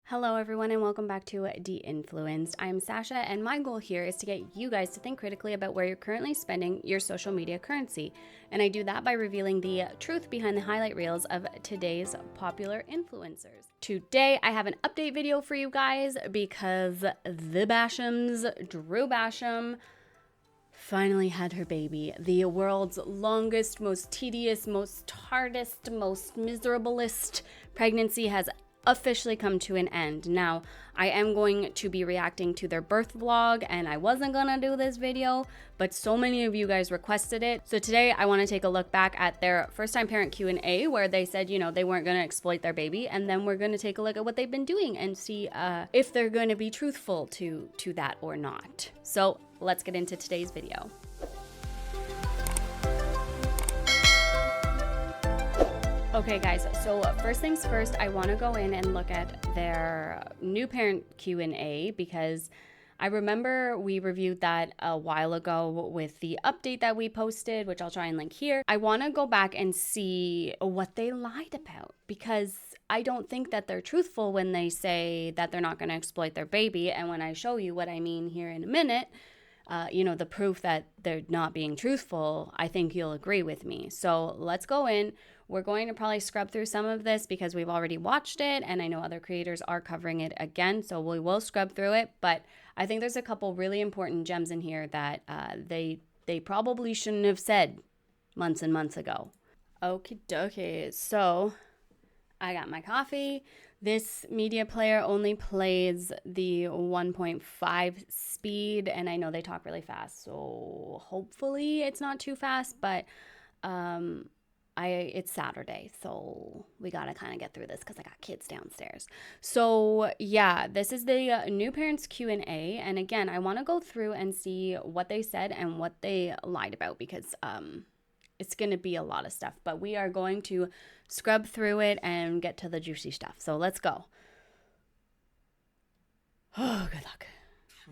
Hello everyone and welcome back to Deinfluenced. I'm Sasha and my goal here is to get you guys to think critically about where you're currently spending your social media currency. And I do that by revealing the truth behind the highlight reels of today's popular influencers. Today I have an update video for you guys because the Bashams, Drue Basham, finally had her baby. The world's longest, most tedious, most hardest, most miserablest pregnancy has officially come to an end. Now, I am going to be reacting to their birth vlog and I wasn't gonna do this video, but so many of you guys requested it. So today I want to take a look back at their first time parent Q&A where they said, you know, they weren't gonna exploit their baby, and then we're gonna take a look at what they've been doing and see if they're gonna be truthful to that or not. So let's get into today's video. Okay guys, so first things first, I want to go in and look at their new parent Q&A because I remember we reviewed that a while ago with the update that we posted, which I'll try and link here. I want to go back and see what they lied about because I don't think that they're truthful when they say that they're not going to exploit their baby. And when I show you what I mean here in a minute, you know, the proof that they're not being truthful, I think you'll agree with me. So let's go in. We're going to probably scrub through some of this because we've already watched it and I know other creators are covering it again, so we will scrub through it. But I think there's a couple really important gems in here that they probably shouldn't have said months and months ago. Okie dokie, so I got my coffee. This media player only plays the 1.5 speed, and I know they talk really fast, so hopefully it's not too fast, but it's Saturday, so we gotta kind of get through this because I got kids downstairs. So yeah, this is the new parents Q&A, and again, I want to go through and see what they said and what they lied about because it's going to be a lot of stuff, but we are going to scrub through it and get to the juicy stuff. So let's go. Oh, good luck.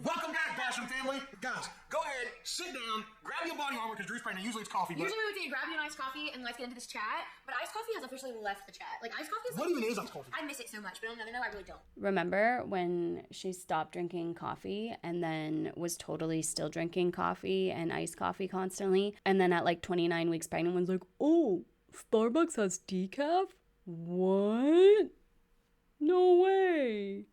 Welcome back, Basham family. Guys, go ahead, sit down, grab your body armor because Drue's pregnant. Usually it's coffee. Usually we would say grab you an iced coffee and let's get into this chat, but iced coffee has officially left the chat. Like iced coffee is what even is iced coffee? I miss it so much, but on another note, I really don't. Remember when she stopped drinking coffee and then was totally still drinking coffee and iced coffee constantly? And then at like 29 weeks pregnant was like, oh, Starbucks has decaf? What? No way.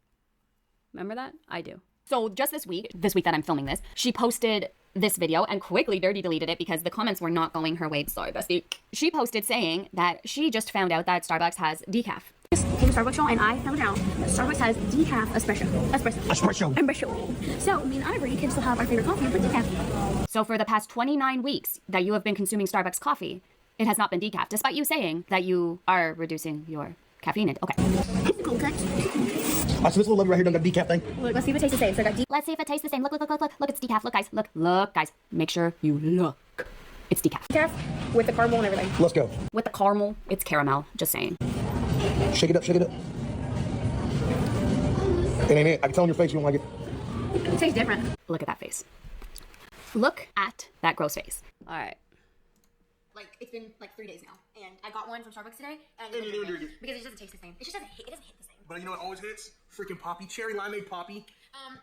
Remember that? I do. So just this week that I'm filming this, she posted this video and quickly dirty deleted it because the comments were not going her way. Sorry, bestie. She posted saying that she just found out that Starbucks has decaf. Came to Starbucks y'all and I found out that Starbucks has decaf espresso. So me and Ivory can still have our favorite coffee with decaf. So for the past 29 weeks that you have been consuming Starbucks coffee, it has not been decaf, despite you saying that you are reducing your caffeine. Okay. It's the cold cuts. So this little lovely right here done got a decaf thing. Look, let's see if it tastes the same. So I got Let's see if it tastes the same. Look, it's decaf. Look, guys. Look, guys. Make sure you look. It's decaf. decaf with the caramel and everything. Let's go. With the caramel, it's caramel. Just saying. Shake it up, shake it up. It ain't it. I can tell on your face you don't like it. It tastes different. Look at that face. Look at that gross face. All right. Like it's been like 3 days now, and I got one from Starbucks today, and And you didn't do it. because it just doesn't taste the same. It just doesn't hit the same. But you know what always hits? Freaking poppy. Cherry limeade poppy.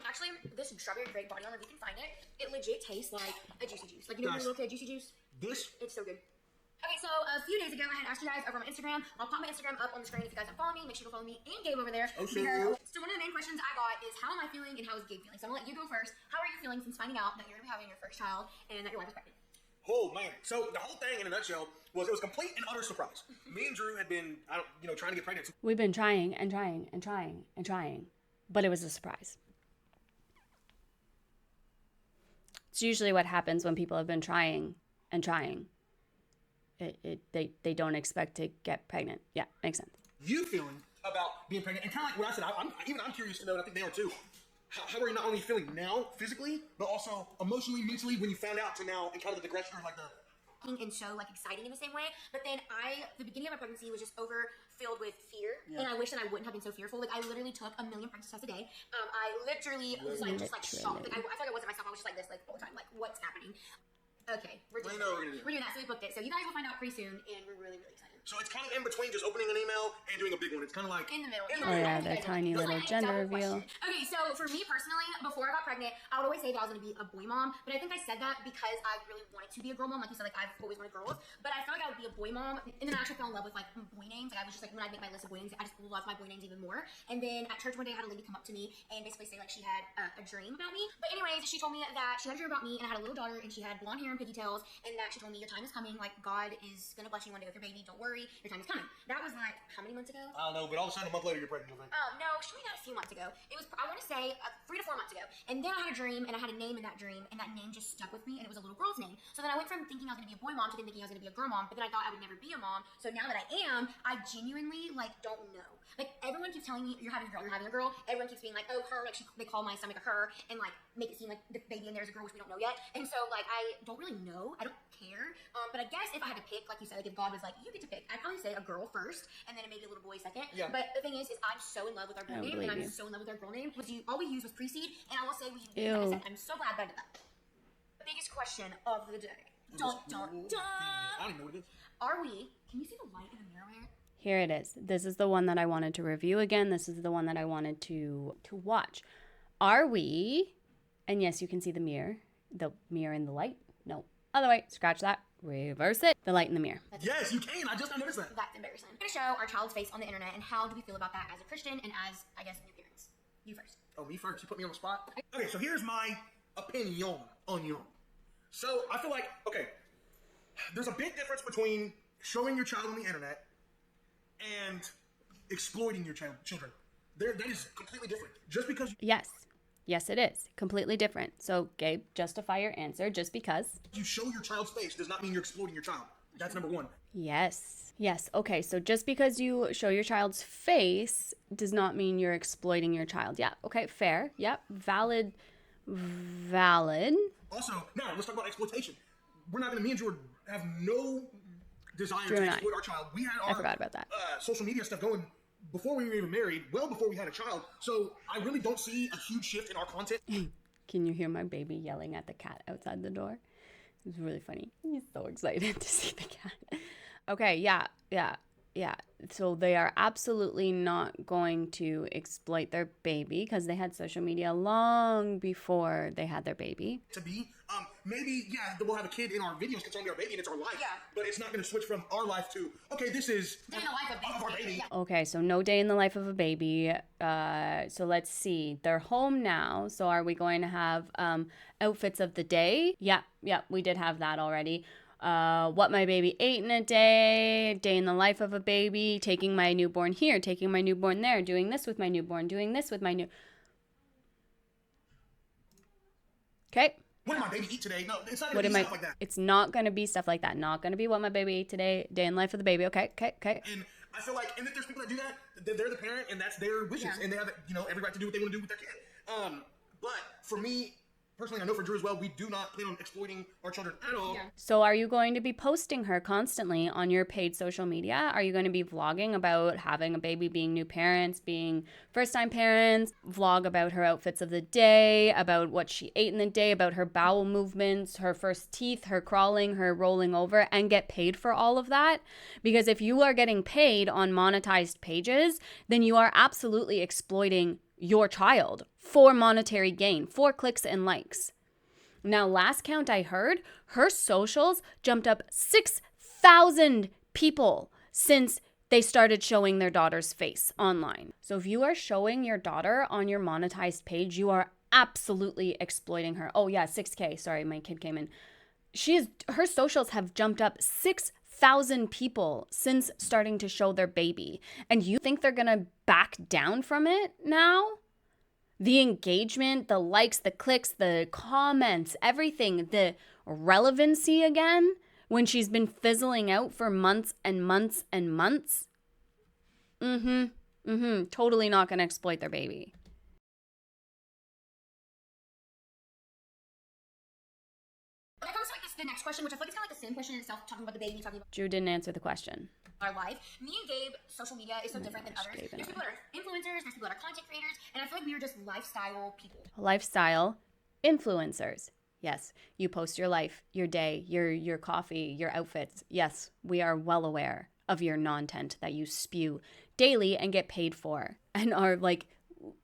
Actually, this strawberry grape body armor, if you can find it, it legit tastes like a juicy juice. Like you know when you look at juicy juice? This? It's so good. Okay, so a few days ago, I had asked you guys over on my Instagram. I'll pop my Instagram up on the screen if you guys don't follow me. Make sure to follow me and Gabe over there. Oh, sure. So one of the main questions I got is, how am I feeling and how is Gabe feeling? So I'm going to let you go first. How are you feeling since finding out that you're going to be having your first child and that your wife is pregnant? Oh man! So the whole thing, in a nutshell, was it was complete and utter surprise. Me and Drue had been, trying to get pregnant. We've been trying, but it was a surprise. It's usually what happens when people have been trying. They don't expect to get pregnant. Yeah, makes sense. You feeling about being pregnant, and kind of like what I said, I'm curious to know, and I think they are too. How are you not only feeling now physically, but also emotionally, mentally when you found out to now, and kind of the progression or like the and so like exciting in the same way, but then the beginning of my pregnancy was just overfilled with fear, and I wish that I wouldn't have been so fearful. Like I literally took 1 million pregnancy tests a day. I literally was like just like shocked. Like I feel like I wasn't myself. I was just like this like all the time. Like what's happening? Okay, we're doing that. So we booked it. So you guys will find out pretty soon, and we're really excited. So it's kind of in between just opening an email and doing a big one. It's kind of like in the middle. Oh yeah, the tiny little gender reveal. Okay, so for me personally, before I got pregnant, I would always say that I was going to be a boy mom, but I think I said that because I really wanted to be a girl mom. Like you said, like I've always wanted girls, but I felt like I would be a boy mom, and then I actually fell in love with like boy names. Like I was just like, when I make my list of boy names, I just love my boy names even more. And then at church one day, I had a lady come up to me and basically say like she had a dream about me. But anyways, she told me that she had a dream about me, and I had a little daughter, and she had blonde hair and pigtails, and that she told me your time is coming. Like God is going to bless you one day with your baby. Don't worry, your time is coming. That was like how many months ago? I don't know, but all of a sudden a month later you're pregnant. No, she made that a few months ago. It was, I want to say, 3 to 4 months ago. And then I had a dream, and I had a name in that dream, and that name just stuck with me, and it was a little girl's name. So then I went from thinking I was going to be a boy mom to then thinking I was going to be a girl mom, but then I thought I would never be a mom. So now that I am, I genuinely, like, don't know. Like, everyone keeps telling me, you're having a girl, you're having a girl. Everyone keeps being like, oh, her, like, they call my stomach a her, and, like, make it seem like the baby in there is a girl, which we don't know yet. And so, like, I don't really know. I don't care. But I guess if I had to pick, like you said, like, if God was like, you get to pick, I'd probably say a girl first, and then maybe a little boy second. Yeah. But the thing is I'm so in love with our girl name, and I'm so in love with our girl name. All we used was pre-seed, and I will say we used it. Like I said, I'm so glad that I did that. The biggest question of the day. Dun, dun, dun. I don't even know what it is. Are we, can you see the light in the mirror there? Here it is. This is the one that I wanted to review again. This is the one that I wanted to watch. Are we, and yes, you can see the mirror in the light. No, other way, scratch that, reverse it, the light in the mirror. Yes, you can. I just noticed that. That's embarrassing. I'm going to show our child's face on the internet, and how do we feel about that as a Christian and as, I guess, new parents? You first. Oh, me first? You put me on the spot? Okay, so here's my opinion on you. So I feel like, okay, there's a big difference between showing your child on the internet and exploiting your children. That is completely different. Just because Yes, it is. Completely different. So, Gabe, justify your answer. Just because you show your child's face does not mean you're exploiting your child. That's number one. Yes. Okay. So just because you show your child's face does not mean you're exploiting your child. Yeah. Okay. Fair. Yep. Valid. Also, now let's talk about exploitation. We're not going to, me and Drew have no desire Drew to and exploit our child. We had our I forgot about that. Social media stuff going before we were even married, well before we had a child. So I really don't see a huge shift in our content. Can you hear my baby yelling at the cat outside the door? It's really funny. He's so excited to see the cat. Okay, yeah. So they are absolutely not going to exploit their baby because they had social media long before they had their baby. To be, maybe, yeah, we'll have a kid in our videos, it's only our baby and it's our life. Yeah. But it's not going to switch from our life to, okay, this is Day in the life of our baby. Yeah. Okay, so no day in the life of a baby. So let's see. They're home now. So are we going to have outfits of the day? Yeah, we did have that already. What my baby ate in a day in the life of a baby, taking my newborn here, taking my newborn there, doing this with my newborn, doing this with my new. Okay. What did my baby eat today? No, it's not going to be stuff like that. It's not going to be stuff like that. Not going to be what my baby ate today, day in life of the baby. Okay. And I feel like, and if there's people that do that, they're the parent, and that's their wishes, and they have, every right to do what they want to do with their kid. But for me, personally, I know for Drew as well, we do not plan on exploiting our children at all. Yeah. So are you going to be posting her constantly on your paid social media? Are you going to be vlogging about having a baby, being new parents, being first-time parents, vlog about her outfits of the day, about what she ate in the day, about her bowel movements, her first teeth, her crawling, her rolling over, and get paid for all of that? Because if you are getting paid on monetized pages, then you are absolutely exploiting your child for monetary gain, for clicks and likes. Now, last count I heard, her socials jumped up 6,000 people since they started showing their daughter's face online. So if you are showing your daughter on your monetized page, you are absolutely exploiting her. Oh yeah, 6K. Sorry, my kid came in. Her socials have jumped up 6,000 people since starting to show their baby. And you think they're gonna back down from it now? The engagement, the likes, the clicks, the comments, everything, the relevancy again, when she's been fizzling out for months and months and months. Totally not gonna exploit their baby. When it comes to like the next question, which I feel like it's kind of like the same question in itself, talking about the baby, talking about Drew didn't answer the question. our life. Me and Gabe, social media is so different than others. Gabe and There's people that are influencers, there's people that are content creators, and I feel like we are just lifestyle people. Lifestyle influencers. Yes, you post your life, your day, your coffee, your outfits. Yes, we are well aware of your content that you spew daily and get paid for, and are like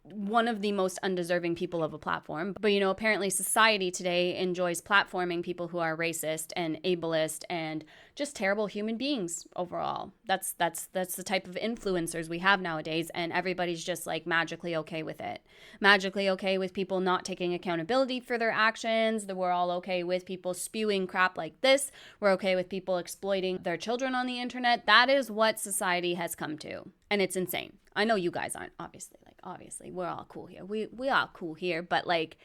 one of the most undeserving people of a platform. But, you know, apparently society today enjoys platforming people who are racist and ableist and just terrible human beings overall. That's the type of influencers we have nowadays, and everybody's just like magically okay with it. Magically okay with people not taking accountability for their actions. We're all okay with people spewing crap like this. We're okay with people exploiting their children on the internet. That is what society has come to, and it's insane. I know you guys aren't, obviously, we're all cool here. We all cool here, but like,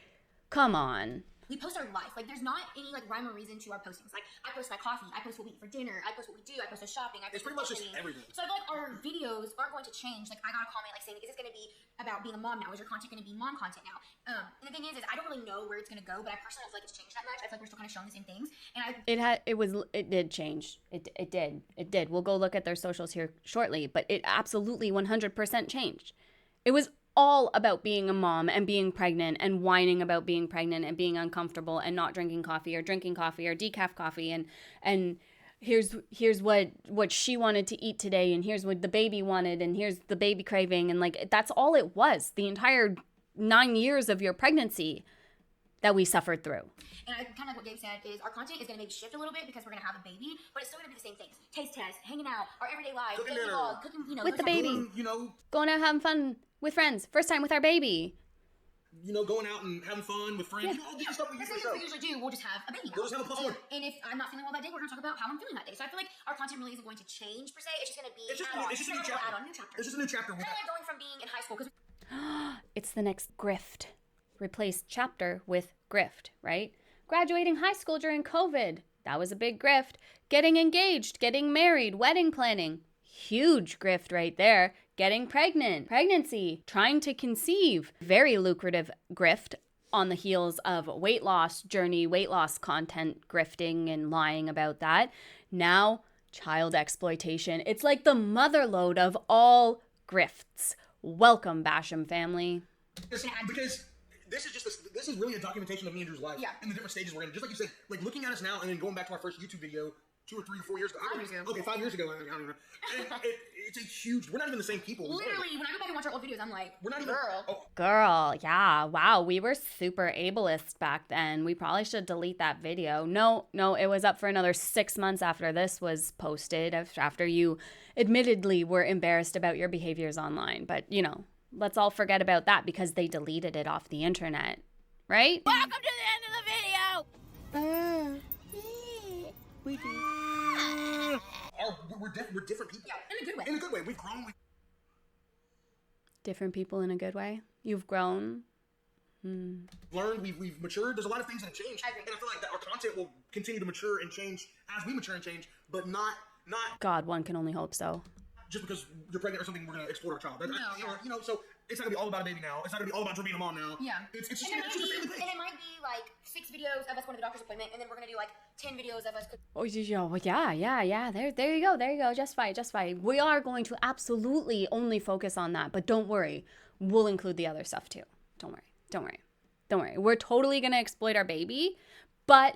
come on. We post our life. Like, there's not any like rhyme or reason to our postings. Like, I post my coffee, I post what we eat for dinner, I post what we do, I post our shopping, I post It's pretty much just everything. So I feel like our videos aren't going to change. Like, I got a comment like saying, is this going to be about being a mom now? Is your content going to be mom content now? And the thing is I don't really know where it's going to go, but I personally don't feel like it's changed that much. I feel like we're still kind of showing the same things. And It did change. It did. We'll go look at their socials here shortly, but it absolutely 100% changed. It was all about being a mom and being pregnant and whining about being pregnant and being uncomfortable and not drinking coffee or decaf coffee and here's what she wanted to eat today, and here's what the baby wanted, and here's the baby craving, and like that's all it was the entire 9 years of your pregnancy that we suffered through. And I kind of like what Gabe said is our content is going to maybe shift a little bit because we're going to have a baby, but it's still going to be the same things: taste test, hanging out, our everyday life, Cooking baby dinner. vlog, cooking, you know, With the baby. You know, Going out having fun with friends. First time with our baby. going out and having fun with friends. You know, all the stuff we That's usually what we show. usually do. We'll just have a baby now. We'll just have a plus one. And if I'm not feeling well that day, we're going to talk about how I'm feeling that day. So I feel like our content really isn't going to change per se. It's just going to be It's just add-on. a new chapter. Add-on, new chapter. It's just a new chapter. Kind of like going from being in high school because It's the next grift. Replace chapter with grift, right? Graduating high school during COVID. That was a big grift. Getting engaged, getting married, wedding planning. Huge grift right there. Getting pregnant, pregnancy, trying to conceive. Very lucrative grift on the heels of weight loss journey, weight loss content, grifting and lying about that. Now, child exploitation. It's like the motherlode of all grifts. Welcome, Basham family. Because this is really a documentation of me and Drue's life. Yeah. And the different stages we're in. Just like you said, like looking at us now and then going back to our first YouTube video 2 or 3 or 4 years ago. 5 years ago. Okay, 5 years ago. I don't even know. And it's a huge. We're not even the same people. literally, when I go back and watch our old videos, I'm like, We're not even. girl. Oh, Girl, yeah, wow, we were super ableist back then. We probably should delete that video. No, it was up for another 6 months after this was posted, after you admittedly were embarrassed about your behaviors online. But, you know, let's all forget about that because they deleted it off the internet, right? Welcome to the end of the video! we're different people. Yeah, in a good way. In a good way. We've grown. Different people in a good way. You've grown. Learned. We've matured. There's a lot of things that have changed. I agree. And I feel like that our content will continue to mature and change as we mature and change, but not God, one can only hope so. just because you're pregnant or something, we're gonna exploit our child. No, yeah. You know, so it's not gonna be all about a baby now. It's not gonna be all about Drew being a mom now. Yeah. It's just And it's just a family and page. it might be like 6 videos of us going to the doctor's appointment, and then we're gonna do like 10 videos of us. Oh, yeah. There you go. Just fine. We are going to absolutely only focus on that, but don't worry. We'll include the other stuff too. Don't worry. We're totally going to exploit our baby, but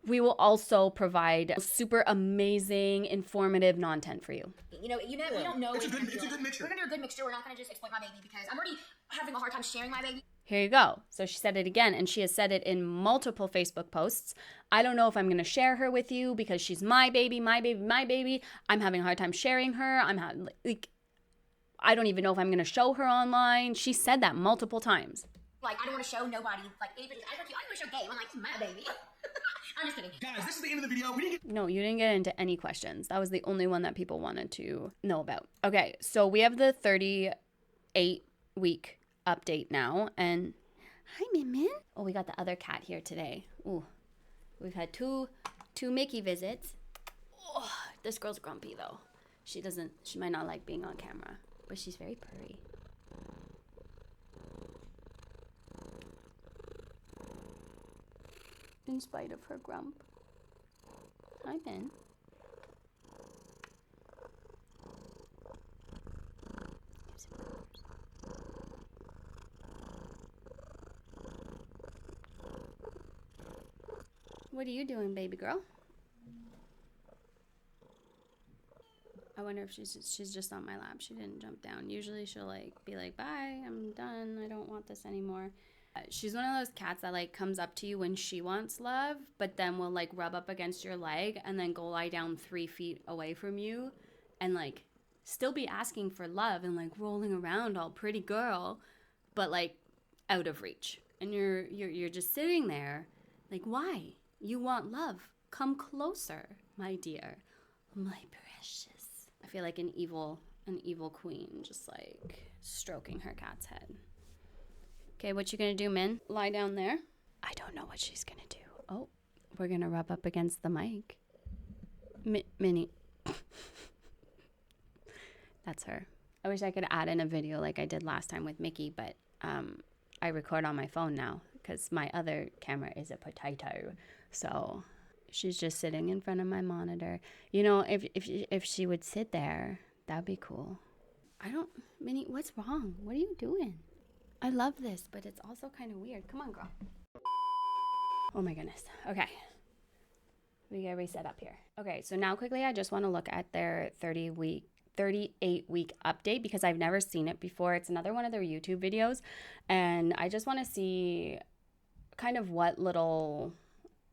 we will also provide super amazing, informative content for you. You know, we don't know. It's a what good gonna do. mixture. We're gonna do a good mixture. We're not gonna just exploit my baby because I'm already having a hard time sharing my baby. Here you go. So she said it again, and she has said it in multiple Facebook posts. I don't know if I'm going to share her with you because she's my baby. I'm having a hard time sharing her. I don't even know if I'm going to show her online. She said that multiple times. Like, I don't want to show nobody, like, any pictures. I don't want to show Gabe. I'm like, it's my baby. I'm just kidding. Guys, this is the end of the video. We didn't get No, you didn't get into any questions. That was the only one that people wanted to know about. Okay, so we have the 38-week update now, and hi, Min. Oh, we got the other cat here today. Ooh, we've had two Mickey visits. Oh, this girl's grumpy though. She might not like being on camera, but she's very purry. In spite of her grump. Hi, Min. What are you doing, baby girl? wonder if she's just on my lap. She didn't jump down. Usually she'll like be like, bye, I'm done. I don't want this anymore. She's one of those cats that like comes up to you when she wants love, but then will like rub up against your leg and then go lie down 3 feet away from you and like still be asking for love and like rolling around all pretty girl, but like out of reach. And you're just sitting there like, why? You want love. Come closer, my dear. My precious. I feel like an evil queen just like stroking her cat's head. Okay, what you gonna do, Min? Lie down there? I don't know what she's gonna do. Oh, we're gonna rub up against the mic. Minnie. That's her. I wish I could add in a video like I did last time with Mickey, but I record on my phone now because my other camera is a potato. So she's just sitting in front of my monitor. You know, if she would sit there, that'd be cool. Minnie, what's wrong? What are you doing? I love this, but it's also kind of weird. Come on, girl. Oh my goodness. Okay. We gotta reset up here. Okay, so now quickly, I just want to look at their 38-week update because I've never seen it before. It's another one of their YouTube videos, and I just want to see kind of what little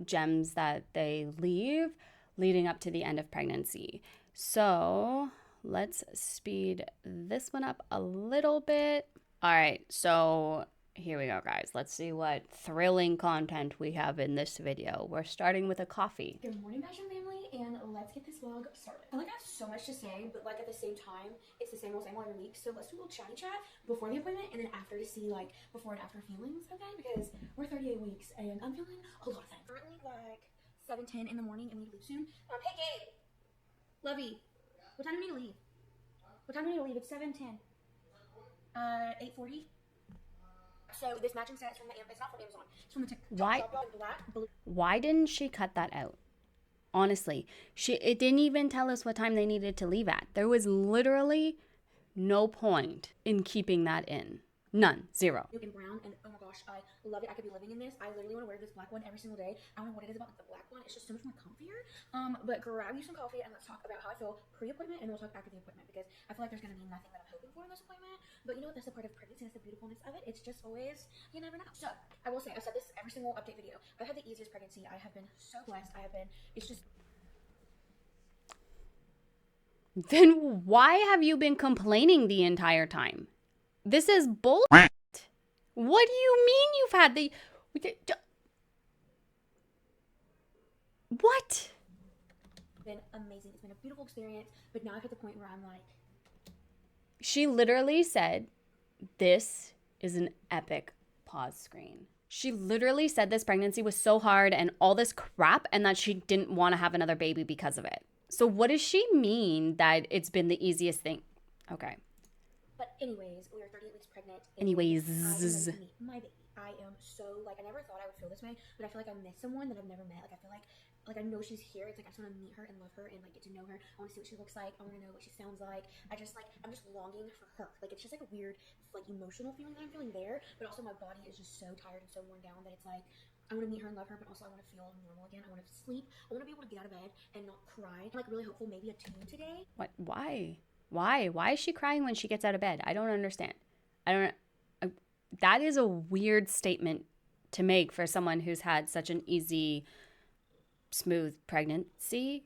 gems that they leave leading up to the end of pregnancy. So let's speed this one up a little bit. All right, so here we go, guys. Let's see what thrilling content we have in this video. We're starting with a coffee. Good morning, Basham family, and let's get this vlog started. I feel like I have so much to say, but like at the same time, it's the same old every week. So let's do a little chatty chat before the appointment and then after to see like before and after feelings, okay? Because we're 38 weeks and I'm feeling a lot of things. Currently like 7:10 in the morning and we need to leave soon. Hey Gabe, Lovey, what time do we need to leave? What time do we need to leave? It's 7:10. 8:40. So this matching set is from it's not from Amazon. It's from the TikTok. Why didn't she cut that out? Honestly, it didn't even tell us what time they needed to leave at. There was literally no point in keeping that in. None. Zero. And brown, and oh my gosh, I love it. I could be living in this. I literally want to wear this black one every single day. I don't know what it is about the black one. It's just so much more comfier. But grab you some coffee and let's talk about how I feel pre-appointment, and then we'll talk after the appointment because I feel like there's gonna be nothing that I'm hoping for in this appointment. But you know what? That's the part of pregnancy. That's the beautifulness of it. It's just always, you never know. So I will say, I've said this every single update video. I've had the easiest pregnancy. I have been so blessed. It's just. Then why have you been complaining the entire time? This is bull. What do you mean you've had the... What? It's been amazing. It's been a beautiful experience. But now I'm at the point where I'm like... She literally said, this is an epic pause screen. She literally said this pregnancy was so hard and all this crap and that she didn't want to have another baby because of it. So what does she mean that it's been the easiest thing? Okay. But anyways, we are 38 weeks pregnant. Anyways. I am ready to meet my baby. I am so, like, I never thought I would feel this way, but I feel like I miss someone that I've never met. Like, I feel like I know she's here. It's like, I just want to meet her and love her and, like, get to know her. I want to see what she looks like. I want to know what she sounds like. I'm just longing for her. Like, it's just, like, a weird, like, emotional feeling that I'm feeling there, but also my body is just so tired and so worn down that it's like, I want to meet her and love her, but also I want to feel normal again. I want to sleep. I want to be able to get out of bed and not cry. I'm, like, really hopeful maybe a 2 today. What? Why? Why is she crying when she gets out of bed? I don't understand. That is a weird statement to make for someone who's had such an easy, smooth pregnancy.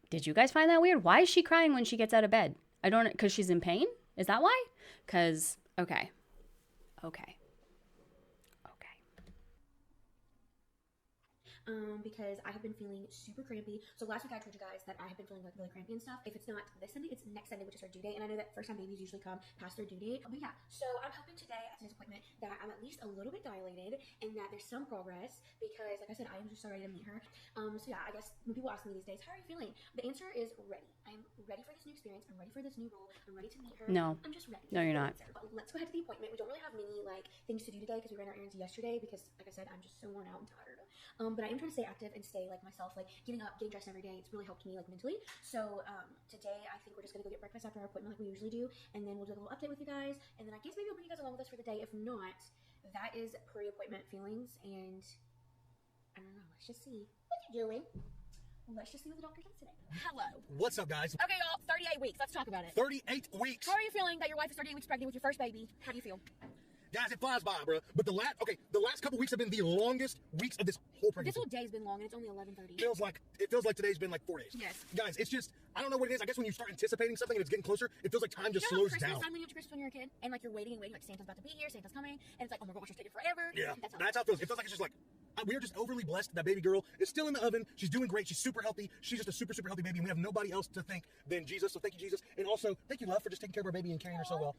Did you guys find that weird? Why is she crying when she gets out of bed? Because she's in pain? Is that why? Because, okay. Because I have been feeling super crampy. So last week I told you guys that I have been feeling like really crampy and stuff. If it's not this Sunday, it's next Sunday, which is our due date. And I know that first time babies usually come past their due date. But yeah, so I'm hoping today at this appointment that I'm at least a little bit dilated and that there's some progress because, like I said, I am just so ready to meet her. So yeah, I guess when people ask me these days, how are you feeling? The answer is ready. I'm ready for this new experience. I'm ready for this new role. I'm ready to meet her. No. I'm just ready. No, you're not. But let's go ahead to the appointment. We don't really have many like things to do today because we ran our errands yesterday because, like I said, I'm just so worn out and tired. But I am trying to stay active and stay like myself, like getting up, getting dressed every day. It's really helped me like mentally. So today I think we're just gonna go get breakfast after our appointment like we usually do, and then we'll do a little update with you guys, and then I guess maybe I'll bring you guys along with us for the day. If not, that is pre-appointment feelings, and I don't know. Let's just see. What you doing? let's just see what the doctor says today. Hello. What's up, guys? Okay, y'all, 38 weeks. Let's talk about it. 38 weeks. How are you feeling that your wife is 38 weeks pregnant with your first baby? How do you feel? Guys, it flies by, bro. But the last couple weeks have been the longest weeks of this whole This pregnancy. whole day's been long and it's only 11:30. It feels like today's been like 4 days. Yes. Guys, it's just, I don't know what it is. I guess when you start anticipating something and it's getting closer, it feels like time just You know how slows Christmas down. time when you went to Christmas when you were a kid? And like you're waiting and waiting, like Santa's about to be here, Santa's coming, and it's like, oh my gosh, it's taking forever. Yeah, That's how it feels. It feels like it's just like, we are just overly blessed. That baby girl is still in the oven. She's doing great. She's super healthy. She's just a super, super healthy baby. And we have nobody else to thank than Jesus. So thank you, Jesus. And also, thank you, love, for just taking care of our baby and carrying her so well.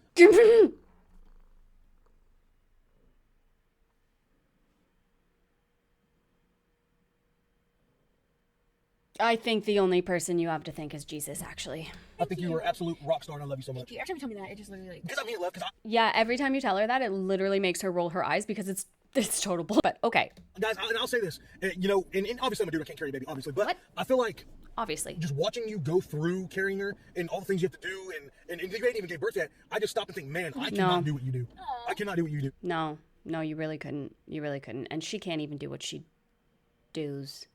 I think the only person you have to thank is Jesus, actually. I think you were an absolute rock star, and I love you so much. Thank you. Every time you tell me that, it just literally like... Because I'm here, love. Yeah, every time you tell her that, it literally makes her roll her eyes because it's total bull. But okay, Guys, and I'll say this, you know, and obviously I'm a dude, I can't carry a baby, obviously, but What? I feel like obviously. just watching you go through carrying her and all the things you have to do, and you ain't even gave birth yet, I just stop and think, man, I cannot do what you do. I cannot do what you do. No, you really couldn't. You really couldn't. And she can't even do what she does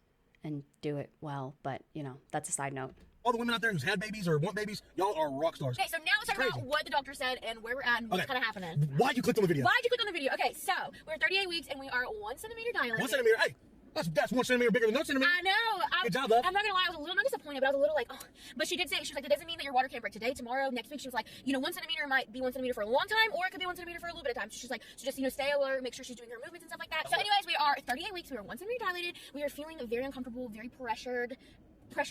and do it well. But, you know, that's a side note. All the women out there who's had babies or want babies, y'all are rock stars. Okay, so now let's talk about what the doctor said and where we're at and what's kind of happening. Why you clicked on the video? Why did you click on the video? Okay, so we're 38 weeks and we are 1 centimeter dilated. 1 centimeter, hey, that's 1 centimeter bigger than no centimeter. I know. Good job, love. I'm not gonna lie, I was a little not disappointed, but I was a little like, oh. But she did say, she was like, that doesn't mean that your water can't break today, tomorrow, next week. She was like, you know, 1 centimeter might be 1 centimeter for a long time, or it could be 1 centimeter for a little bit of time. So she's like, so just, you know, stay alert, make sure she's doing her movements and stuff like that. So anyways, we are 38 weeks, we are 1 centimeter dilated, we are feeling very uncomfortable, very pressured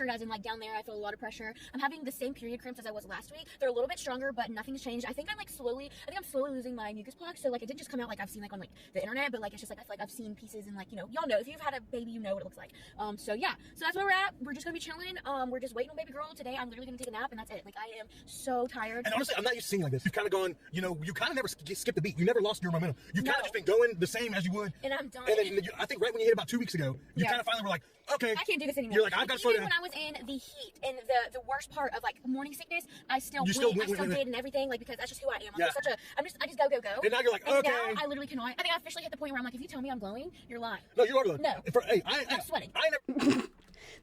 as in like down there. I feel a lot of pressure. I'm having the same period cramps as I was last week. They're a little bit stronger, but nothing's changed. I think I'm slowly losing my mucus plug. So like it didn't just come out like I've seen like on like the internet, but like it's just like I feel like I've seen pieces and like, you know, y'all know if you've had a baby, you know what it looks like. So yeah, so that's where we're at. We're just gonna be chilling. We're just waiting on baby girl today. I'm literally gonna take a nap and that's it. Like I am so tired. And honestly, I'm not used to seeing like this. You've kind of gone, you know, you kind of never skipped a beat. You never lost your momentum. You've kind of just been going the same as you would. And I'm done. And then I think right when you hit about 2 weeks ago, you kind of finally were like, okay, I can't do this anymore. You're like, I've got to slow down. Even when I was in the heat and the worst part of like morning sickness, I still You went, still I went, still went. did and everything, like because that's just who I am. Yeah. I just go. And now you're like, and okay. now I literally cannot. I think I officially hit the point where I'm like, if you tell me I'm glowing, you're lying. No, you are glowing. No. Hey, I'm sweating. I never.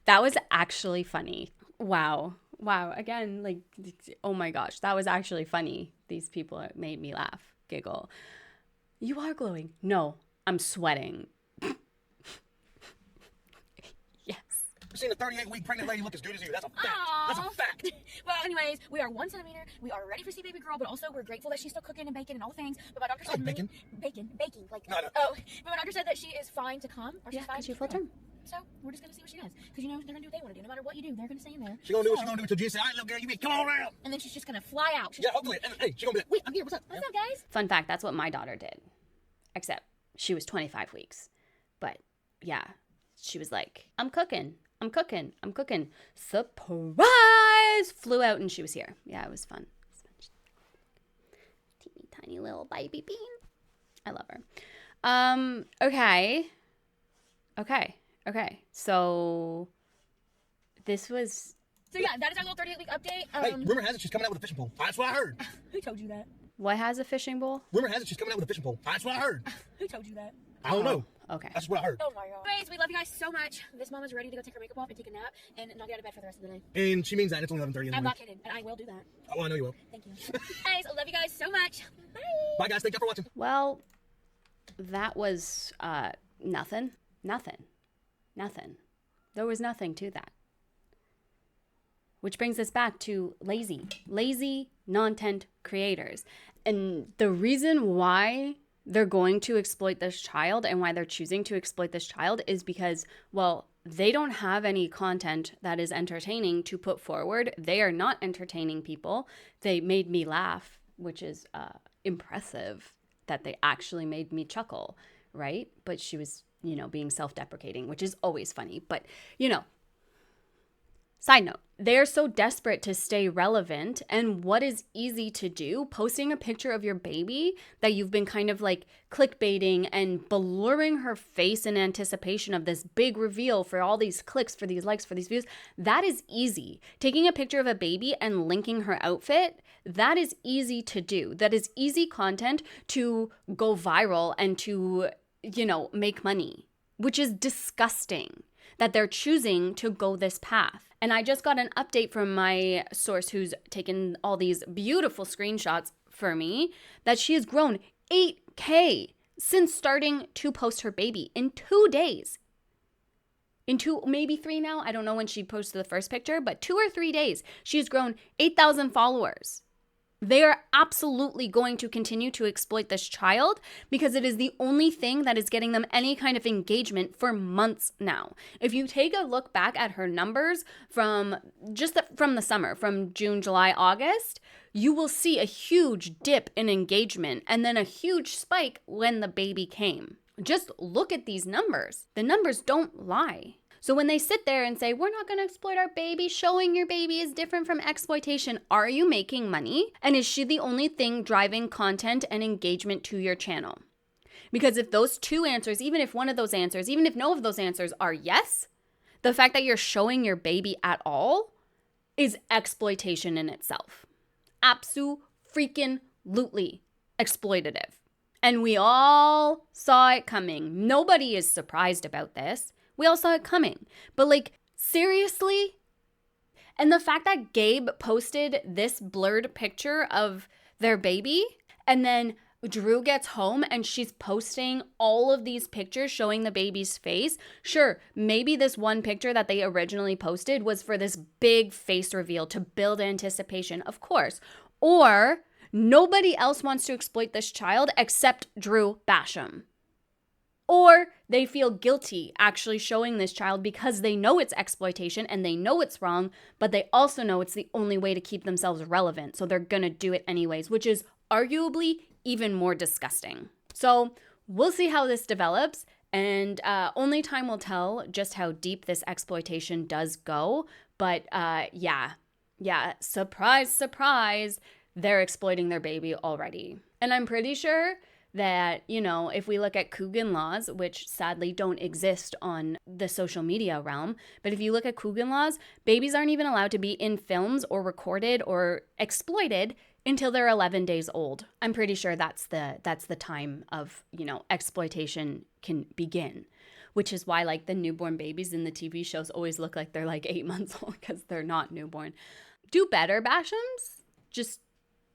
That was actually funny. Wow. Again, like, oh my gosh, that was actually funny. These people made me laugh, giggle. You are glowing. No, I'm sweating. Yes. Seen a 38-week pregnant lady look as good as you. That's a fact. Aww. That's a fact. Well, anyways, we are 1 centimeter. We are ready for see baby girl, but also we're grateful that she's still cooking and baking and all the things. But my doctor said Baking. Baking. Like No. oh, but my doctor said that she is fine to come. Or she's Yeah, fine because to you're full term. So we're just gonna see what she does, because you know they're gonna do what they want to do. No matter what you do, they're gonna stay in there. She gonna do what she gonna do until Jesus said, all right, little girl, you be come on around. And then she's just gonna fly out. She's Yeah, hopefully. And, hey, she gonna be like, wait, I'm here. What's up? What's up, guys? Fun fact, that's what my daughter did. Except she was 25 weeks. But yeah, she was like, I'm cooking. Surprise! Flew out and she was here. Yeah, it was fun. Teeny tiny little baby bean. I love her. Okay. So this was... So yeah, that is our little 38-week update. hey, rumor has it she's coming out with a fishing pole. That's what I heard. Who told you that? What has a fishing bowl? Rumor has it she's coming out with a fishing pole. That's what I heard. Who told you that? I don't know. Okay. That's what I heard. Oh my god. Anyways, we love you guys so much. This mom is ready to go take her makeup off and take a nap and not get out of bed for the rest of the day. And she means that. It's only 11:30. I'm not kidding, and I will do that. Oh, I know you will. Thank you. Guys, I love you guys so much. Bye. Bye, guys. Thank you for watching. Well, that was nothing. There was nothing to that. Which brings us back to lazy content creators. And the reason why they're going to exploit this child and why they're choosing to exploit this child is because, well, they don't have any content that is entertaining to put forward. They are not entertaining people. They made me laugh, which is impressive that they actually made me chuckle, right? But she was, you know, being self-deprecating, which is always funny. But, you know, side note, they're so desperate to stay relevant, and what is easy to do? Posting a picture of your baby that you've been kind of like clickbaiting and blurring her face in anticipation of this big reveal for all these clicks, for these likes, for these views. That is easy. Taking a picture of a baby and linking her outfit, that is easy to do. That is easy content to go viral and to, you know, make money, which is disgusting. that they're choosing to go this path. And I just got an update from my source who's taken all these beautiful screenshots for me that she has grown 8K since starting to post her baby in 2 days. In 2, maybe 3 now. I don't know when she posted the first picture, but 2 or 3 days, she's grown 8,000 followers. They are absolutely going to continue to exploit this child because it is the only thing that is getting them any kind of engagement for months now. If you take a look back at her numbers from the summer, from June, July, August, you will see a huge dip in engagement and then a huge spike when the baby came. Just look at these numbers. The numbers don't lie. So when they sit there and say, we're not going to exploit our baby, showing your baby is different from exploitation, are you making money? And is she the only thing driving content and engagement to your channel? Because if those two answers, even if one of those answers, even if no of those answers are yes, the fact that you're showing your baby at all is exploitation in itself. Abso-freaking-lutely exploitative. And we all saw it coming. Nobody is surprised about this. We all saw it coming. But like, seriously? And the fact that Gabe posted this blurred picture of their baby, and then Drue gets home and she's posting all of these pictures showing the baby's face. Sure, maybe this one picture that they originally posted was for this big face reveal to build anticipation, of course. Or nobody else wants to exploit this child except Drue Basham. Or they feel guilty actually showing this child because they know it's exploitation and they know it's wrong, but they also know it's the only way to keep themselves relevant. So they're going to do it anyways, which is arguably even more disgusting. So we'll see how this develops. And only time will tell just how deep this exploitation does go. But yeah, surprise, surprise, they're exploiting their baby already. And I'm pretty sure that, you know, if we look at Coogan laws, which sadly don't exist on the social media realm, but if you look at Coogan laws, babies aren't even allowed to be in films or recorded or exploited until they're 11 days old. I'm pretty sure that's the time of, you know, exploitation can begin, which is why like the newborn babies in the TV shows always look like they're like 8 months old because they're not newborn. Do better, Bashams. Just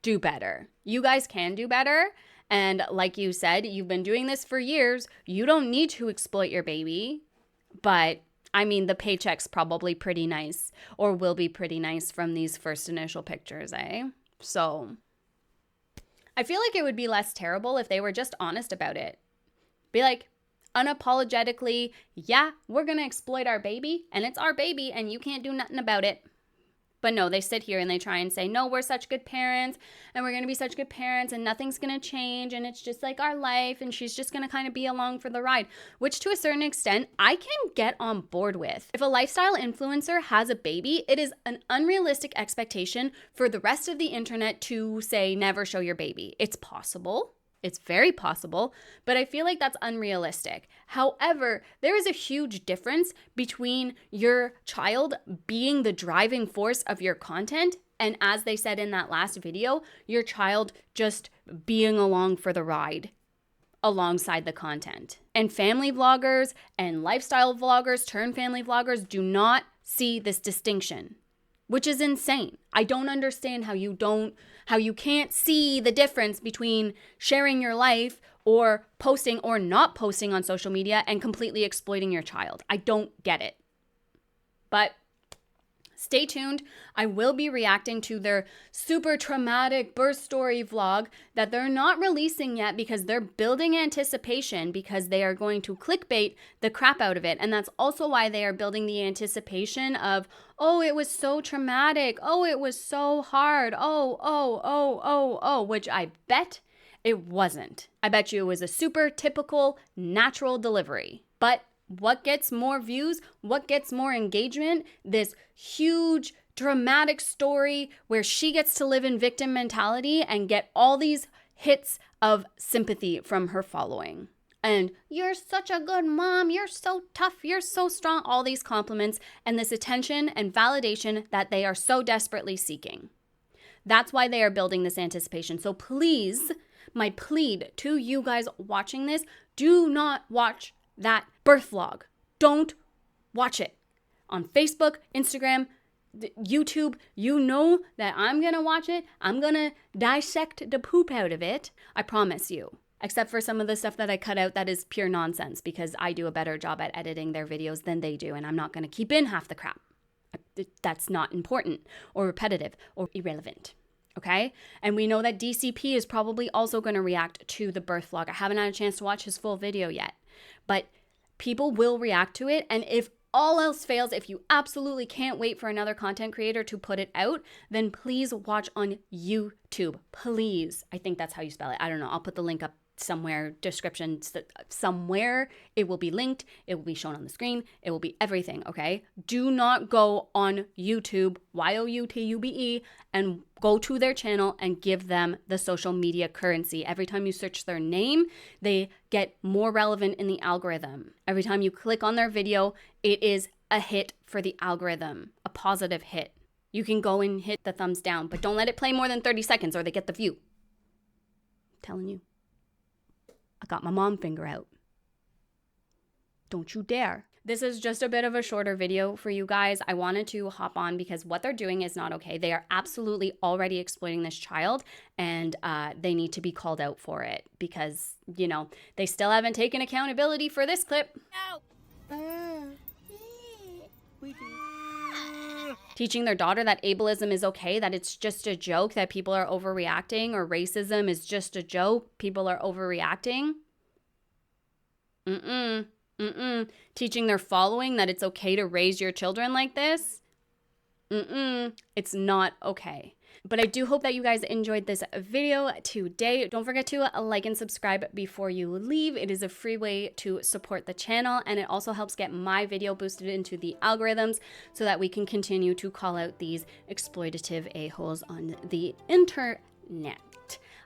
do better. You guys can do better. And like you said, you've been doing this for years. You don't need to exploit your baby. But I mean, the paycheck's probably pretty nice or will be pretty nice from these first initial pictures, eh? So I feel like it would be less terrible if they were just honest about it. Be like, unapologetically, yeah, we're going to exploit our baby and it's our baby and you can't do nothing about it. But no, they sit here and they try and say, no, we're such good parents and we're going to be such good parents and nothing's going to change and it's just like our life and she's just going to kind of be along for the ride, which to a certain extent I can get on board with. If a lifestyle influencer has a baby, it is an unrealistic expectation for the rest of the internet to say, never show your baby. It's possible. It's very possible, but I feel like that's unrealistic. However, there is a huge difference between your child being the driving force of your content and, as they said in that last video, your child just being along for the ride alongside the content. And family vloggers and lifestyle vloggers turned family vloggers do not see this distinction, which is insane. I don't understand how you can't see the difference between sharing your life or posting or not posting on social media and completely exploiting your child. I don't get it. But stay tuned. I will be reacting to their super traumatic birth story vlog that they're not releasing yet because they're building anticipation because they are going to clickbait the crap out of it. And that's also why they are building the anticipation of, oh, it was so traumatic. Oh, it was so hard. Oh, which I bet it wasn't. I bet you it was a super typical natural delivery. But what gets more views? What gets more engagement? This huge dramatic story where she gets to live in victim mentality and get all these hits of sympathy from her following. And you're such a good mom, you're so tough, you're so strong, all these compliments and this attention and validation that they are so desperately seeking. That's why they are building this anticipation. So please, my plead to you guys watching this, do not watch that birth vlog. Don't Watch it on Facebook, Instagram, YouTube. You know that I'm gonna watch it. I'm gonna dissect the poop out of it. I promise you. Except for some of the stuff that I cut out that is pure nonsense because I do a better job at editing their videos than they do, and I'm not gonna keep in half the crap. That's not important or repetitive or irrelevant. Okay? And we know that DCP is probably also going to react to the birth vlog. I haven't had a chance to watch his full video yet, but people will react to it. And if all else fails, if you absolutely can't wait for another content creator to put it out, then please watch on YouTube. Please. I think that's how you spell it. I don't know. I'll put the link up somewhere, description somewhere. It will be linked. It will be shown on the screen. It will be everything, okay? Do not go on YouTube, YOUTUBE, and go to their channel and give them the social media currency. Every time you search their name, they get more relevant in the algorithm. Every time you click on their video, it is a hit for the algorithm, a positive hit. You can go and hit the thumbs down, but don't let it play more than 30 seconds or they get the view. I'm telling you. I got my mom finger out. Don't you dare. This is just a bit of a shorter video for you guys. I wanted to hop on because what they're doing is not okay. They are absolutely already exploiting this child, and they need to be called out for it because, you know, they still haven't taken accountability for this clip. No. Teaching their daughter that ableism is okay, that it's just a joke, that people are overreacting, or racism is just a joke, people are overreacting. Teaching their following that it's okay to raise your children like this. It's not okay. But I do hope that you guys enjoyed this video today. Don't forget to like and subscribe before you leave. It is a free way to support the channel, and it also helps get my video boosted into the algorithms so that we can continue to call out these exploitative a-holes on the internet.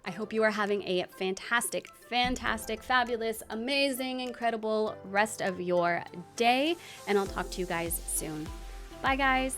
I hope you are having a fantastic, fabulous, amazing, incredible rest of your day, and I'll talk to you guys soon. Bye, guys.